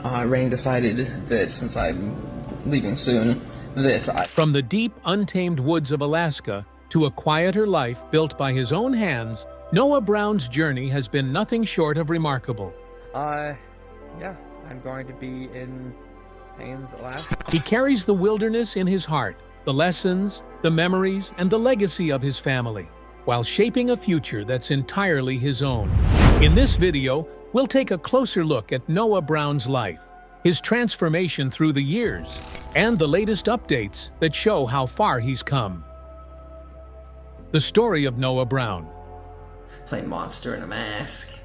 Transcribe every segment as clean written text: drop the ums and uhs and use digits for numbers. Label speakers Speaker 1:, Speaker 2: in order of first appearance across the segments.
Speaker 1: Rain decided that since I'm leaving soon,
Speaker 2: From the deep, untamed woods of Alaska to a quieter life built by his own hands, Noah Brown's journey has been nothing short of remarkable.
Speaker 1: Yeah, I'm going to be in Haines, Alaska.
Speaker 2: He carries the wilderness in his heart, the lessons, the memories, and the legacy of his family, while shaping a future that's entirely his own. In this video, we'll take a closer look at Noah Brown's life, his transformation through the years, and the latest updates that show how far he's come. The story of Noah Brown.
Speaker 1: Play Monster in a Mask.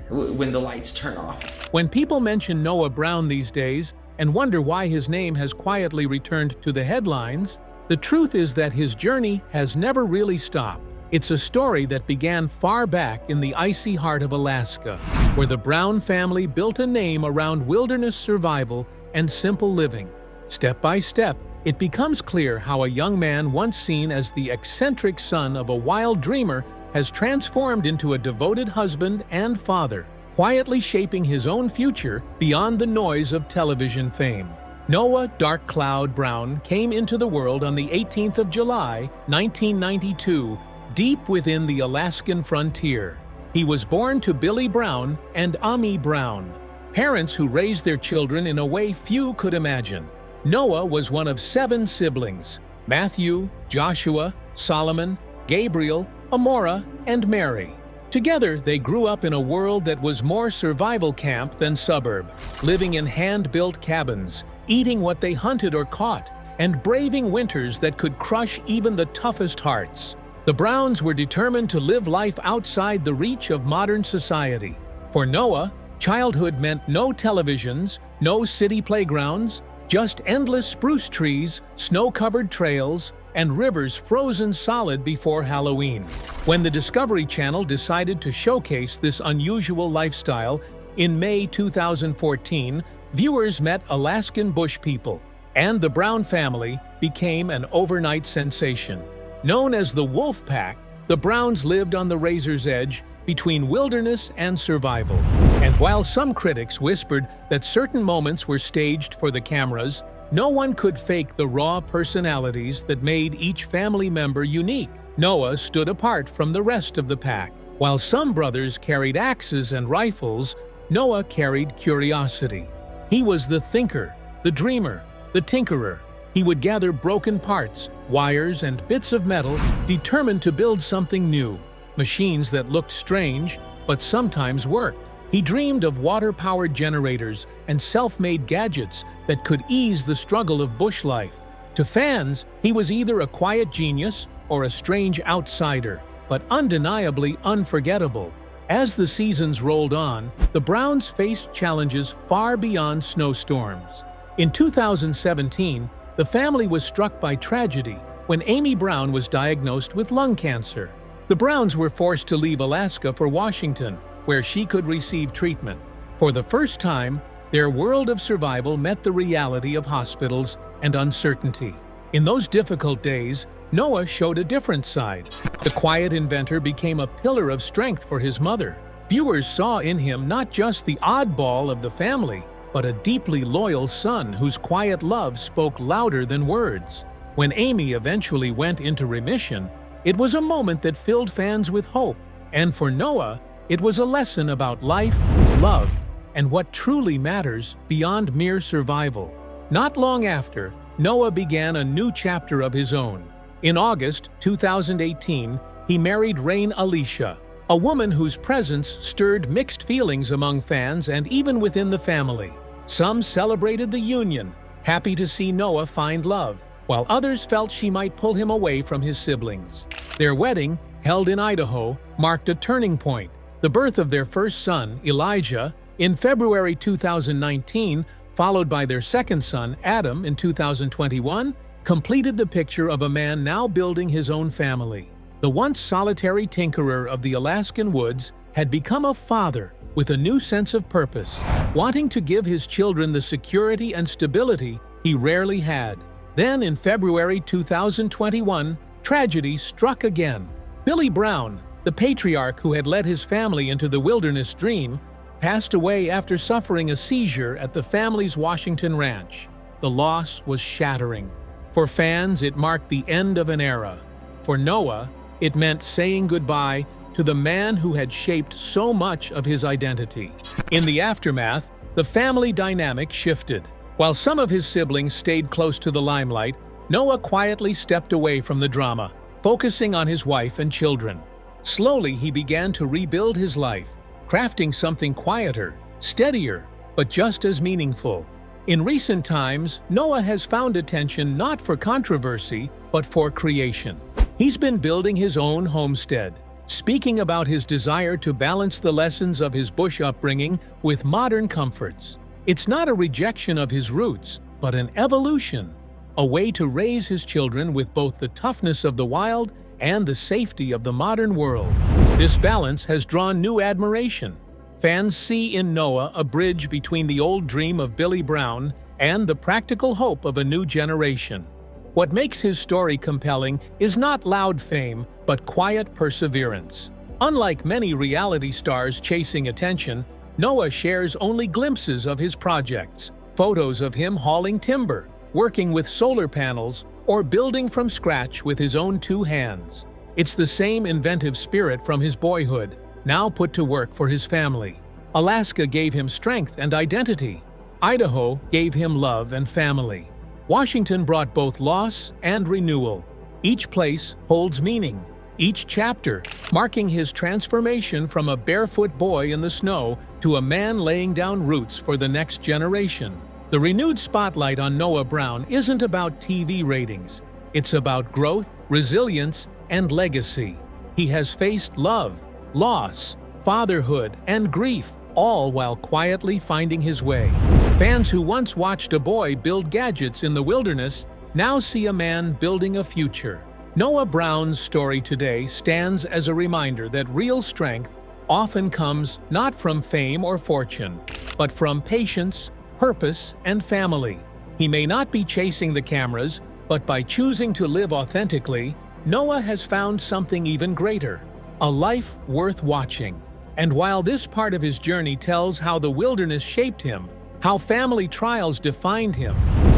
Speaker 1: When the lights turn off.
Speaker 2: When people mention Noah Brown these days and wonder why his name has quietly returned to the headlines, the truth is that his journey has never really stopped. It's a story that began far back in the icy heart of Alaska, where the Brown family built a name around wilderness survival and simple living. Step by step, it becomes clear how a young man once seen as the eccentric son of a wild dreamer has transformed into a devoted husband and father, quietly shaping his own future beyond the noise of television fame. Noah Dark Cloud Brown came into the world on the 18th of July, 1992, deep within the Alaskan frontier. He was born to Billy Brown and Ami Brown, parents who raised their children in a way few could imagine. Noah was one of 7 siblings: Matthew, Joshua, Solomon, Gabriel, Amora, and Mary. Together, they grew up in a world that was more survival camp than suburb, living in hand-built cabins, eating what they hunted or caught, and braving winters that could crush even the toughest hearts. The Browns were determined to live life outside the reach of modern society. For Noah, childhood meant no televisions, no city playgrounds, just endless spruce trees, snow-covered trails, and rivers frozen solid before Halloween. When the Discovery Channel decided to showcase this unusual lifestyle in May 2014, viewers met Alaskan bush people, and the Brown family became an overnight sensation. Known as the Wolf Pack, the Browns lived on the razor's edge between wilderness and survival. And while some critics whispered that certain moments were staged for the cameras, no one could fake the raw personalities that made each family member unique. Noah stood apart from the rest of the pack. While some brothers carried axes and rifles, Noah carried curiosity. He was the thinker, the dreamer, the tinkerer. He would gather broken parts, wires, and bits of metal, determined to build something new. Machines that looked strange, but sometimes worked. He dreamed of water-powered generators and self-made gadgets that could ease the struggle of bush life. To fans, he was either a quiet genius or a strange outsider, but undeniably unforgettable. As the seasons rolled on, the Browns faced challenges far beyond snowstorms. In 2017, the family was struck by tragedy when Amy Brown was diagnosed with lung cancer. The Browns were forced to leave Alaska for Washington, where she could receive treatment. For the first time, their world of survival met the reality of hospitals and uncertainty. In those difficult days, Noah showed a different side. The quiet inventor became a pillar of strength for his mother. Viewers saw in him not just the oddball of the family, but a deeply loyal son whose quiet love spoke louder than words. When Amy eventually went into remission, it was a moment that filled fans with hope. And for Noah, it was a lesson about life, love, and what truly matters beyond mere survival. Not long after, Noah began a new chapter of his own. In August 2018, he married Rain Alicia, a woman whose presence stirred mixed feelings among fans and even within the family. Some celebrated the union, happy to see Noah find love, while others felt she might pull him away from his siblings. Their wedding, held in Idaho, marked a turning point. The birth of their first son, Elijah, in February 2019, followed by their second son, Adam, in 2021, completed the picture of a man now building his own family. The once solitary tinkerer of the Alaskan woods had become a father with a new sense of purpose, wanting to give his children the security and stability he rarely had. Then, in February 2021, tragedy struck again. Billy Brown, the patriarch who had led his family into the wilderness dream, passed away after suffering a seizure at the family's Washington ranch. The loss was shattering. For fans, it marked the end of an era. For Noah, it meant saying goodbye to the man who had shaped so much of his identity. In the aftermath, the family dynamic shifted. While some of his siblings stayed close to the limelight, Noah quietly stepped away from the drama, focusing on his wife and children. Slowly, he began to rebuild his life, crafting something quieter, steadier, but just as meaningful. In recent times, Noah has found attention not for controversy, but for creation. He's been building his own homestead, speaking about his desire to balance the lessons of his bush upbringing with modern comforts. It's not a rejection of his roots, but an evolution, a way to raise his children with both the toughness of the wild and the safety of the modern world. This balance has drawn new admiration. Fans see in Noah a bridge between the old dream of Billy Brown and the practical hope of a new generation. What makes his story compelling is not loud fame, but quiet perseverance. Unlike many reality stars chasing attention, Noah shares only glimpses of his projects, photos of him hauling timber, working with solar panels, or building from scratch with his own two hands. It's the same inventive spirit from his boyhood, now put to work for his family. Alaska gave him strength and identity. Idaho gave him love and family. Washington brought both loss and renewal. Each place holds meaning, each chapter marking his transformation from a barefoot boy in the snow to a man laying down roots for the next generation. The renewed spotlight on Noah Brown isn't about TV ratings. It's about growth, resilience, and legacy. He has faced love, loss, fatherhood, and grief, all while quietly finding his way. Fans who once watched a boy build gadgets in the wilderness now see a man building a future. Noah Brown's story today stands as a reminder that real strength often comes not from fame or fortune, but from patience, purpose, and family. He may not be chasing the cameras, but by choosing to live authentically, Noah has found something even greater, a life worth watching. And while this part of his journey tells how the wilderness shaped him, how family trials defined him,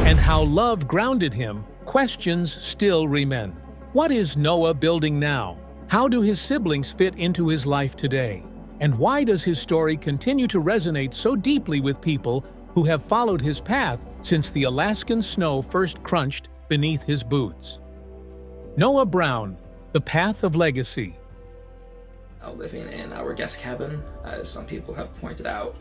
Speaker 2: and how love grounded him, questions still remain. What is Noah building now? How do his siblings fit into his life today? And why does his story continue to resonate so deeply with people who have followed his path since the Alaskan snow first crunched beneath his boots? Noah Brown, The Path of Legacy.
Speaker 1: Living in our guest cabin, as some people have pointed out.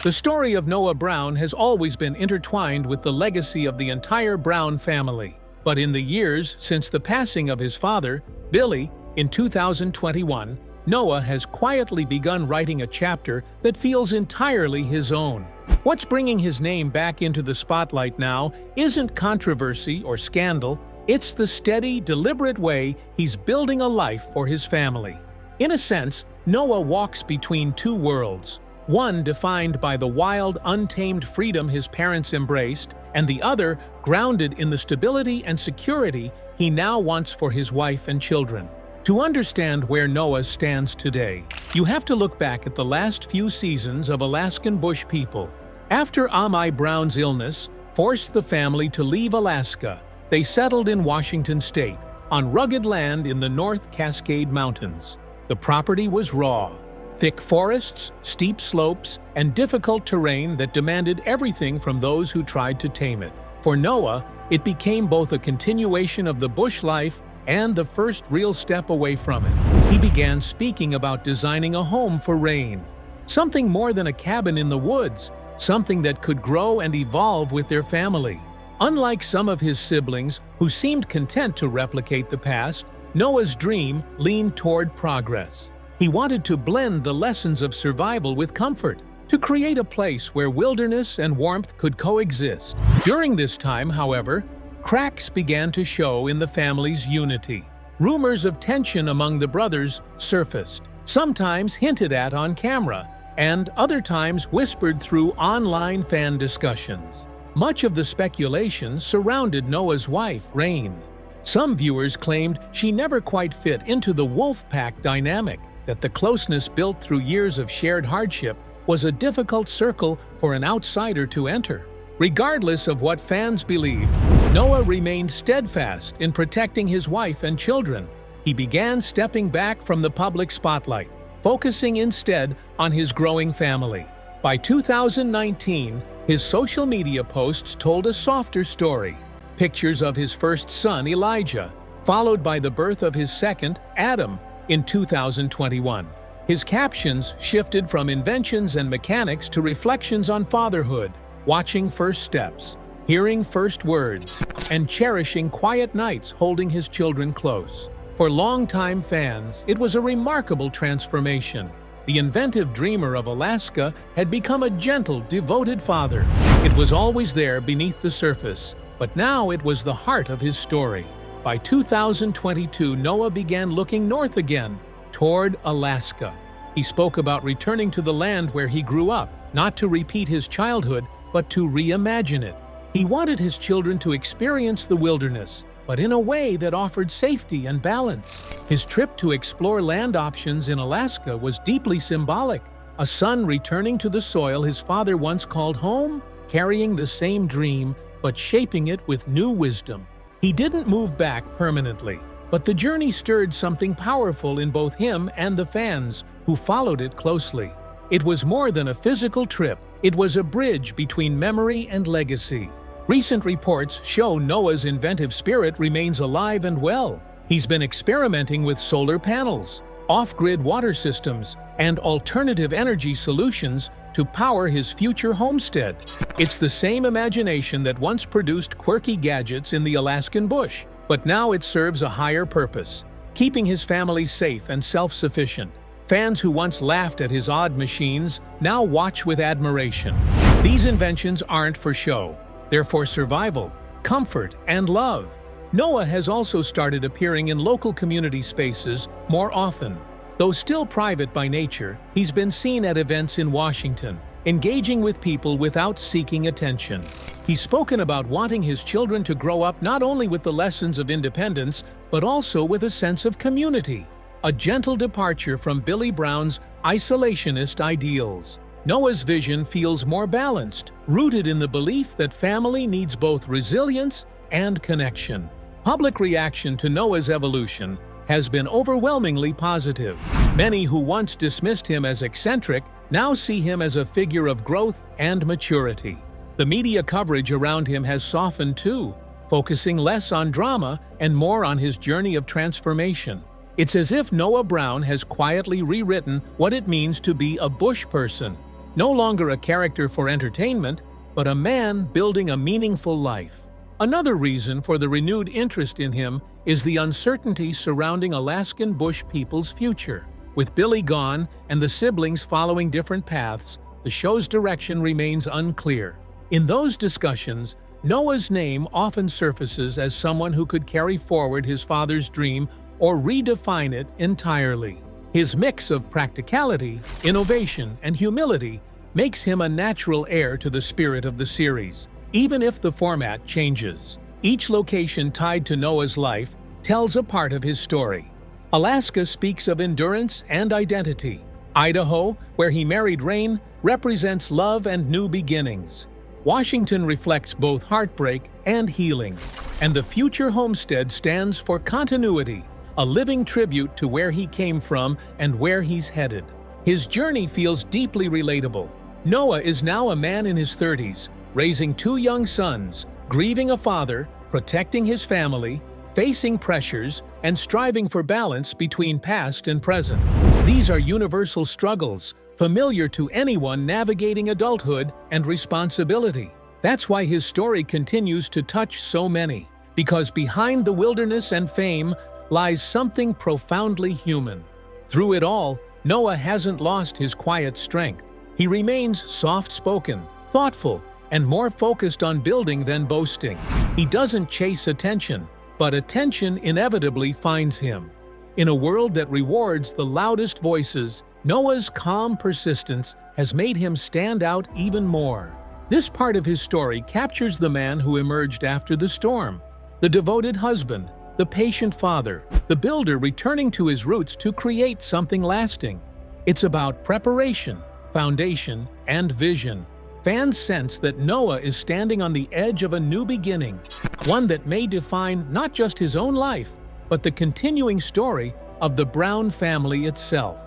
Speaker 2: The story of Noah Brown has always been intertwined with the legacy of the entire Brown family. But in the years since the passing of his father, Billy, in 2021, Noah has quietly begun writing a chapter that feels entirely his own. What's bringing his name back into the spotlight now isn't controversy or scandal, it's the steady, deliberate way he's building a life for his family. In a sense, Noah walks between two worlds, one defined by the wild, untamed freedom his parents embraced, and the other grounded in the stability and security he now wants for his wife and children. To understand where Noah stands today, you have to look back at the last few seasons of Alaskan bush people. After Amai Brown's illness forced the family to leave Alaska, they settled in Washington state, on rugged land in the North Cascade Mountains. The property was raw, thick forests, steep slopes, and difficult terrain that demanded everything from those who tried to tame it. For Noah, it became both a continuation of the bush life and the first real step away from it. He began speaking about designing a home for Rain, something more than a cabin in the woods, something that could grow and evolve with their family. Unlike some of his siblings who seemed content to replicate the past, Noah's dream leaned toward progress. He wanted to blend the lessons of survival with comfort, to create a place where wilderness and warmth could coexist. During this time, however, cracks began to show in the family's unity. Rumors of tension among the brothers surfaced, sometimes hinted at on camera, and other times whispered through online fan discussions. Much of the speculation surrounded Noah's wife, Rain. Some viewers claimed she never quite fit into the wolf pack dynamic, that the closeness built through years of shared hardship was a difficult circle for an outsider to enter. Regardless of what fans believed, Noah remained steadfast in protecting his wife and children. He began stepping back from the public spotlight, focusing instead on his growing family. By 2019, his social media posts told a softer story. Pictures of his first son, Elijah, followed by the birth of his second, Adam, in 2021. His captions shifted from inventions and mechanics to reflections on fatherhood, watching first steps, hearing first words, and cherishing quiet nights holding his children close. For longtime fans, it was a remarkable transformation. The inventive dreamer of Alaska had become a gentle, devoted father. It was always there beneath the surface, but now it was the heart of his story. By 2022, Noah began looking north again, toward Alaska. He spoke about returning to the land where he grew up, not to repeat his childhood, but to reimagine it. He wanted his children to experience the wilderness, but in a way that offered safety and balance. His trip to explore land options in Alaska was deeply symbolic. A son returning to the soil his father once called home, carrying the same dream, but shaping it with new wisdom. He didn't move back permanently, but the journey stirred something powerful in both him and the fans who followed it closely. It was more than a physical trip. It was a bridge between memory and legacy. Recent reports show Noah's inventive spirit remains alive and well. He's been experimenting with solar panels, off-grid water systems, and alternative energy solutions to power his future homestead. It's the same imagination that once produced quirky gadgets in the Alaskan bush, but now it serves a higher purpose, keeping his family safe and self-sufficient. Fans who once laughed at his odd machines now watch with admiration. These inventions aren't for show. They're for survival, comfort, and love. Noah has also started appearing in local community spaces more often. Though still private by nature, he's been seen at events in Washington, engaging with people without seeking attention. He's spoken about wanting his children to grow up not only with the lessons of independence, but also with a sense of community, a gentle departure from Billy Brown's isolationist ideals. Noah's vision feels more balanced, rooted in the belief that family needs both resilience and connection. Public reaction to Noah's evolution has been overwhelmingly positive. Many who once dismissed him as eccentric now see him as a figure of growth and maturity. The media coverage around him has softened too, focusing less on drama and more on his journey of transformation. It's as if Noah Brown has quietly rewritten what it means to be a bush person. No longer a character for entertainment, but a man building a meaningful life. Another reason for the renewed interest in him is the uncertainty surrounding Alaskan bush people's future. With Billy gone and the siblings following different paths, the show's direction remains unclear. In those discussions, Noah's name often surfaces as someone who could carry forward his father's dream or redefine it entirely. His mix of practicality, innovation, and humility makes him a natural heir to the spirit of the series, even if the format changes. Each location tied to Noah's life tells a part of his story. Alaska speaks of endurance and identity. Idaho, where he married Rain, represents love and new beginnings. Washington reflects both heartbreak and healing. And the future homestead stands for continuity, a living tribute to where he came from and where he's headed. His journey feels deeply relatable. Noah is now a man in his 30s, raising 2 young sons, grieving a father, protecting his family, facing pressures, and striving for balance between past and present. These are universal struggles, familiar to anyone navigating adulthood and responsibility. That's why his story continues to touch so many, because behind the wilderness and fame lies something profoundly human. Through it all, Noah hasn't lost his quiet strength. He remains soft-spoken, thoughtful, and more focused on building than boasting. He doesn't chase attention, but attention inevitably finds him. In a world that rewards the loudest voices, Noah's calm persistence has made him stand out even more. This part of his story captures the man who emerged after the storm, the devoted husband, the patient father, the builder returning to his roots to create something lasting. It's about preparation, foundation, and vision. Fans sense that Noah is standing on the edge of a new beginning, one that may define not just his own life, but the continuing story of the Brown family itself.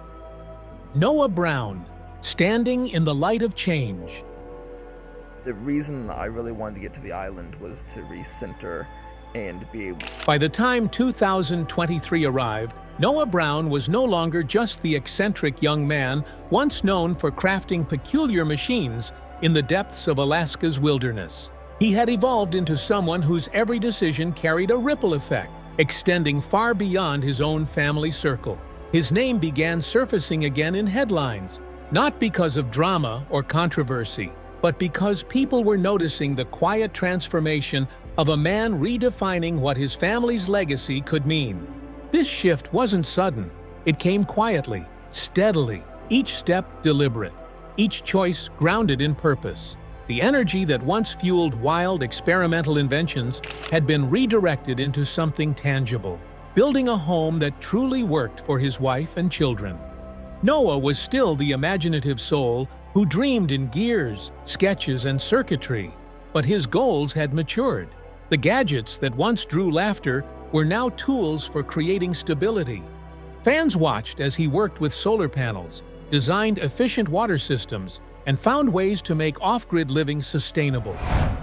Speaker 2: Noah Brown, standing in the light of change.
Speaker 3: The reason I really wanted to get to the island was to recenter and be able...
Speaker 2: By the time 2023 arrived, Noah Brown was no longer just the eccentric young man once known for crafting peculiar machines in the depths of Alaska's wilderness. He had evolved into someone whose every decision carried a ripple effect, extending far beyond his own family circle. His name began surfacing again in headlines, not because of drama or controversy, but because people were noticing the quiet transformation of a man redefining what his family's legacy could mean. This shift wasn't sudden. It came quietly, steadily, each step deliberate, each choice grounded in purpose. The energy that once fueled wild experimental inventions had been redirected into something tangible, building a home that truly worked for his wife and children. Noah was still the imaginative soul who dreamed in gears, sketches, and circuitry, but his goals had matured. The gadgets that once drew laughter were now tools for creating stability. Fans watched as he worked with solar panels, designed efficient water systems, and found ways to make off-grid living sustainable.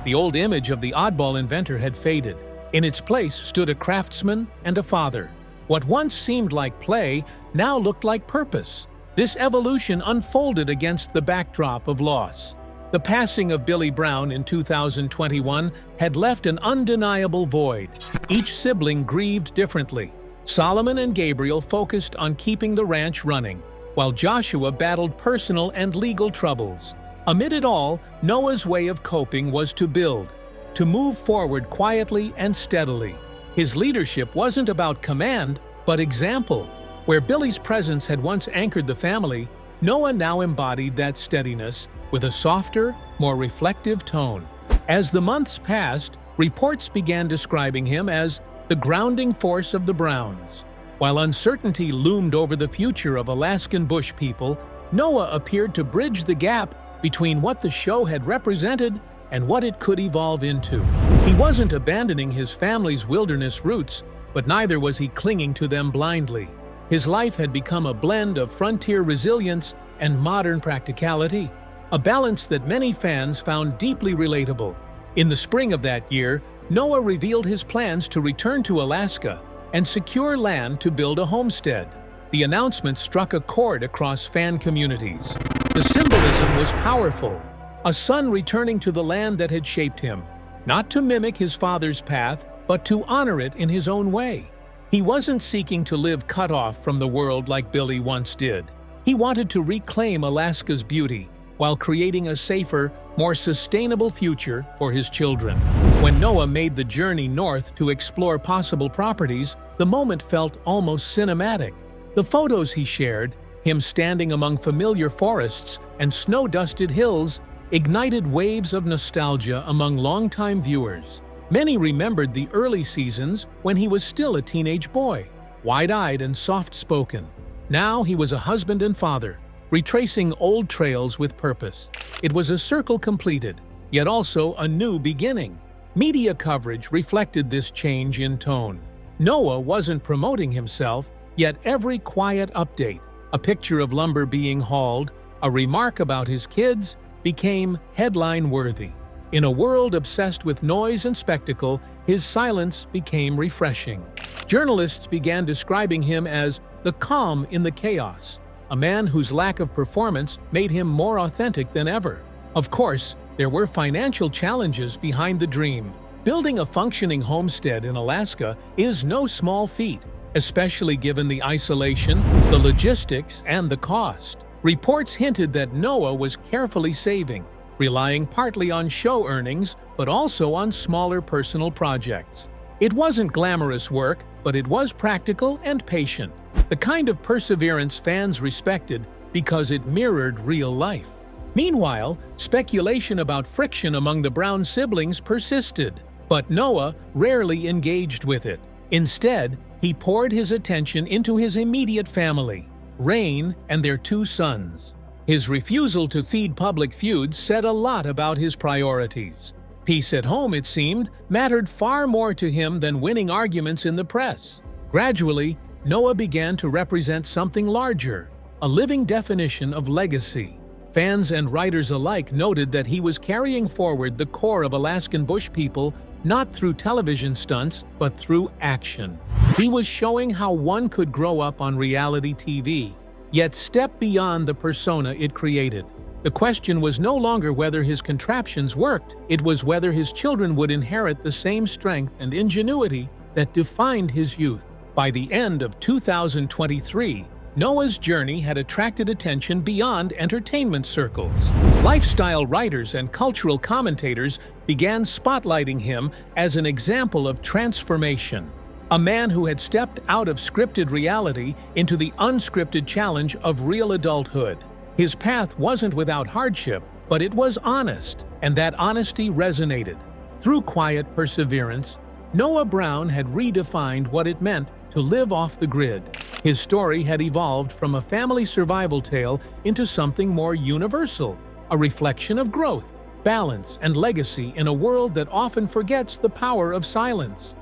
Speaker 2: The old image of the oddball inventor had faded. In its place stood a craftsman and a father. What once seemed like play now looked like purpose. This evolution unfolded against the backdrop of loss. The passing of Billy Brown in 2021 had left an undeniable void. Each sibling grieved differently. Solomon and Gabriel focused on keeping the ranch running, while Joshua battled personal and legal troubles. Amid it all, Noah's way of coping was to build, to move forward quietly and steadily. His leadership wasn't about command, but example. Where Billy's presence had once anchored the family, Noah now embodied that steadiness with a softer, more reflective tone. As the months passed, reports began describing him as the grounding force of the Browns. While uncertainty loomed over the future of Alaskan bush people, Noah appeared to bridge the gap between what the show had represented and what it could evolve into. He wasn't abandoning his family's wilderness roots, but neither was he clinging to them blindly. His life had become a blend of frontier resilience and modern practicality, a balance that many fans found deeply relatable. In the spring of that year, Noah revealed his plans to return to Alaska and secure land to build a homestead. The announcement struck a chord across fan communities. The symbolism was powerful, a son returning to the land that had shaped him, not to mimic his father's path, but to honor it in his own way. He wasn't seeking to live cut off from the world like Billy once did. He wanted to reclaim Alaska's beauty while creating a safer, more sustainable future for his children. When Noah made the journey north to explore possible properties, the moment felt almost cinematic. The photos he shared, him standing among familiar forests and snow-dusted hills, ignited waves of nostalgia among longtime viewers. Many remembered the early seasons when he was still a teenage boy, wide-eyed and soft-spoken. Now he was a husband and father, retracing old trails with purpose. It was a circle completed, yet also a new beginning. Media coverage reflected this change in tone. Noah wasn't promoting himself, yet every quiet update, a picture of lumber being hauled, a remark about his kids, became headline-worthy. In a world obsessed with noise and spectacle, his silence became refreshing. Journalists began describing him as the calm in the chaos, a man whose lack of performance made him more authentic than ever. Of course, there were financial challenges behind the dream. Building a functioning homestead in Alaska is no small feat, especially given the isolation, the logistics, and the cost. Reports hinted that Noah was carefully saving, relying partly on show earnings, but also on smaller personal projects. It wasn't glamorous work, but it was practical and patient, the kind of perseverance fans respected because it mirrored real life. Meanwhile, speculation about friction among the Brown siblings persisted, but Noah rarely engaged with it. Instead, he poured his attention into his immediate family, Rain and their 2 sons. His refusal to feed public feuds said a lot about his priorities. Peace at home, it seemed, mattered far more to him than winning arguments in the press. Gradually, Noah began to represent something larger, a living definition of legacy. Fans and writers alike noted that he was carrying forward the core of Alaskan bush people not through television stunts, but through action. He was showing how one could grow up on reality TV, yet step beyond the persona it created. The question was no longer whether his contraptions worked, it was whether his children would inherit the same strength and ingenuity that defined his youth. By the end of 2023, Noah's journey had attracted attention beyond entertainment circles. Lifestyle writers and cultural commentators began spotlighting him as an example of transformation. A man who had stepped out of scripted reality into the unscripted challenge of real adulthood. His path wasn't without hardship, but it was honest, and that honesty resonated. Through quiet perseverance, Noah Brown had redefined what it meant to live off the grid. His story had evolved from a family survival tale into something more universal, a reflection of growth, balance, and legacy in a world that often forgets the power of silence.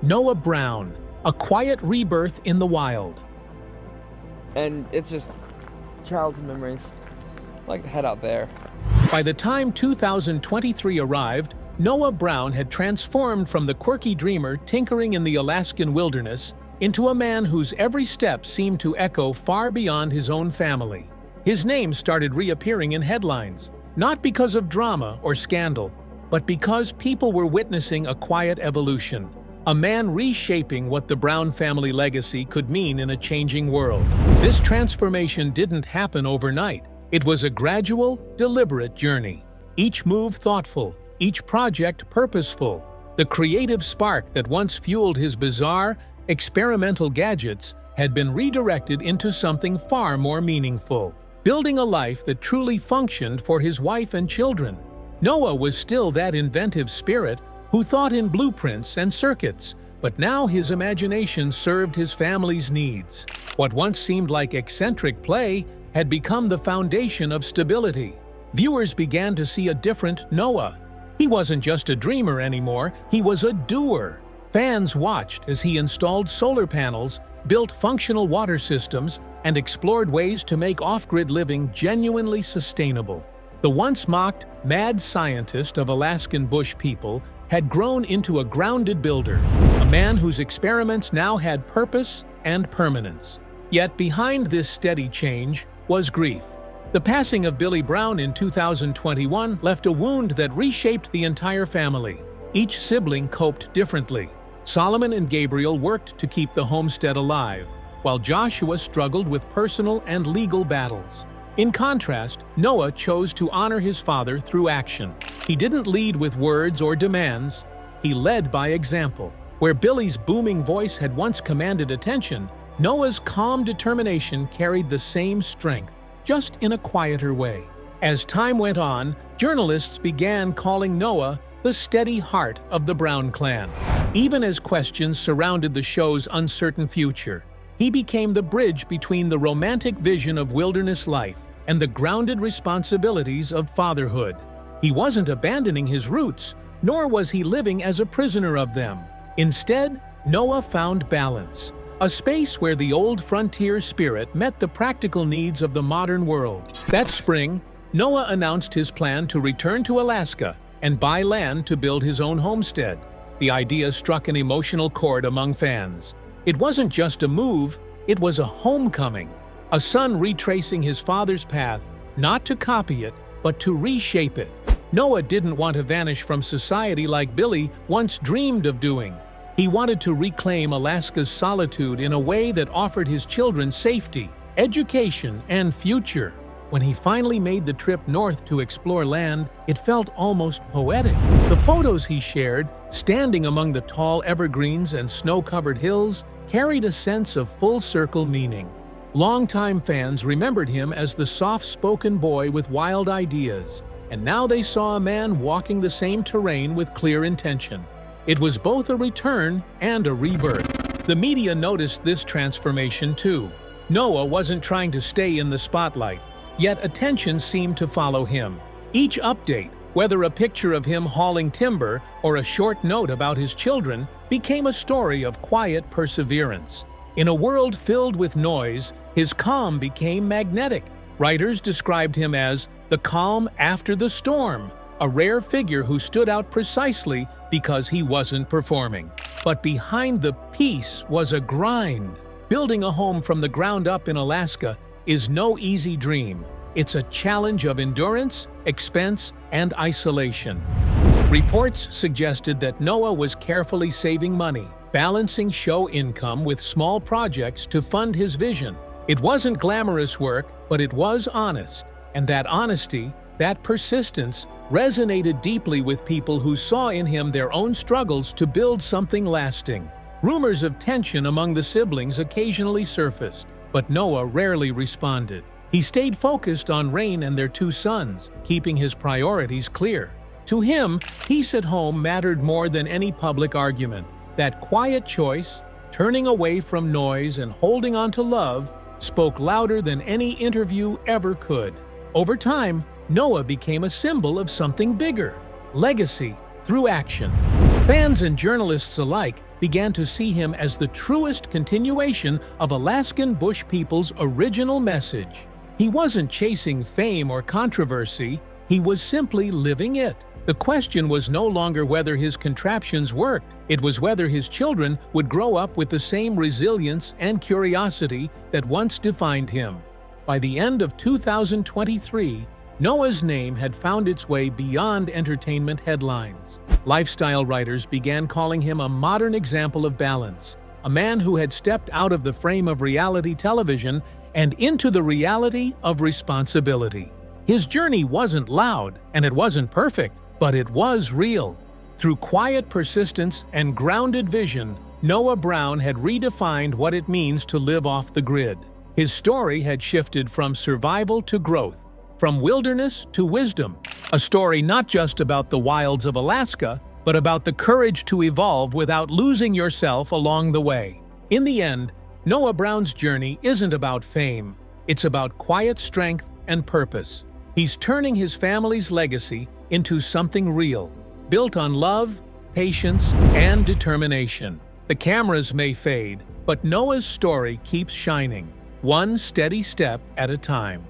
Speaker 2: Noah Brown, a quiet rebirth in the wild.
Speaker 3: And it's just childhood memories. I like to head out there.
Speaker 2: By the time 2023 arrived, Noah Brown had transformed from the quirky dreamer tinkering in the Alaskan wilderness into a man whose every step seemed to echo far beyond his own family. His name started reappearing in headlines, not because of drama or scandal, but because people were witnessing a quiet evolution, a man reshaping what the Brown family legacy could mean in a changing world. This transformation didn't happen overnight. It was a gradual, deliberate journey. Each move thoughtful, each project purposeful. The creative spark that once fueled his bizarre, experimental gadgets had been redirected into something far more meaningful, building a life that truly functioned for his wife and children. Noah was still that inventive spirit who thought in blueprints and circuits, but now his imagination served his family's needs. What once seemed like eccentric play had become the foundation of stability. Viewers began to see a different Noah. He wasn't just a dreamer anymore, he was a doer. Fans watched as he installed solar panels, built functional water systems, and explored ways to make off-grid living genuinely sustainable. The once mocked mad scientist of Alaskan bush people had grown into a grounded builder, a man whose experiments now had purpose and permanence. Yet behind this steady change was grief. The passing of Billy Brown in 2021 left a wound that reshaped the entire family. Each sibling coped differently. Solomon and Gabriel worked to keep the homestead alive, while Joshua struggled with personal and legal battles. In contrast, Noah chose to honor his father through action. He didn't lead with words or demands, he led by example. Where Billy's booming voice had once commanded attention, Noah's calm determination carried the same strength, just in a quieter way. As time went on, journalists began calling Noah the steady heart of the Brown clan. Even as questions surrounded the show's uncertain future, he became the bridge between the romantic vision of wilderness life and the grounded responsibilities of fatherhood. He wasn't abandoning his roots, nor was he living as a prisoner of them. Instead, Noah found balance, a space where the old frontier spirit met the practical needs of the modern world. That spring, Noah announced his plan to return to Alaska and buy land to build his own homestead. The idea struck an emotional chord among fans. It wasn't just a move, it was a homecoming. A son retracing his father's path, not to copy it, but to reshape it. Noah didn't want to vanish from society like Billy once dreamed of doing. He wanted to reclaim Alaska's solitude in a way that offered his children safety, education, and future. When he finally made the trip north to explore land, it felt almost poetic. The photos he shared, standing among the tall evergreens and snow-covered hills, carried a sense of full-circle meaning. Longtime fans remembered him as the soft-spoken boy with wild ideas, and now they saw a man walking the same terrain with clear intention. It was both a return and a rebirth. The media noticed this transformation too. Noah wasn't trying to stay in the spotlight. Yet attention seemed to follow him. Each update, whether a picture of him hauling timber or a short note about his children, became a story of quiet perseverance. In a world filled with noise, his calm became magnetic. Writers described him as the calm after the storm, a rare figure who stood out precisely because he wasn't performing. But behind the peace was a grind. Building a home from the ground up in Alaska is no easy dream. It's a challenge of endurance, expense, and isolation. Reports suggested that Noah was carefully saving money, balancing show income with small projects to fund his vision. It wasn't glamorous work, but it was honest. And that honesty, that persistence, resonated deeply with people who saw in him their own struggles to build something lasting. Rumors of tension among the siblings occasionally surfaced, but Noah rarely responded. He stayed focused on Rain and their 2 sons, keeping his priorities clear. To him, peace at home mattered more than any public argument. That quiet choice, turning away from noise and holding on to love, spoke louder than any interview ever could. Over time, Noah became a symbol of something bigger: legacy through action. Fans and journalists alike began to see him as the truest continuation of Alaskan Bush people's original message. He wasn't chasing fame or controversy, he was simply living it. The question was no longer whether his contraptions worked, it was whether his children would grow up with the same resilience and curiosity that once defined him. By the end of 2023, Noah's name had found its way beyond entertainment headlines. Lifestyle writers began calling him a modern example of balance, a man who had stepped out of the frame of reality television and into the reality of responsibility. His journey wasn't loud, and it wasn't perfect, but it was real. Through quiet persistence and grounded vision, Noah Brown had redefined what it means to live off the grid. His story had shifted from survival to growth, from wilderness to wisdom. A story not just about the wilds of Alaska, but about the courage to evolve without losing yourself along the way. In the end, Noah Brown's journey isn't about fame. It's about quiet strength and purpose. He's turning his family's legacy into something real, built on love, patience, and determination. The cameras may fade, but Noah's story keeps shining, one steady step at a time.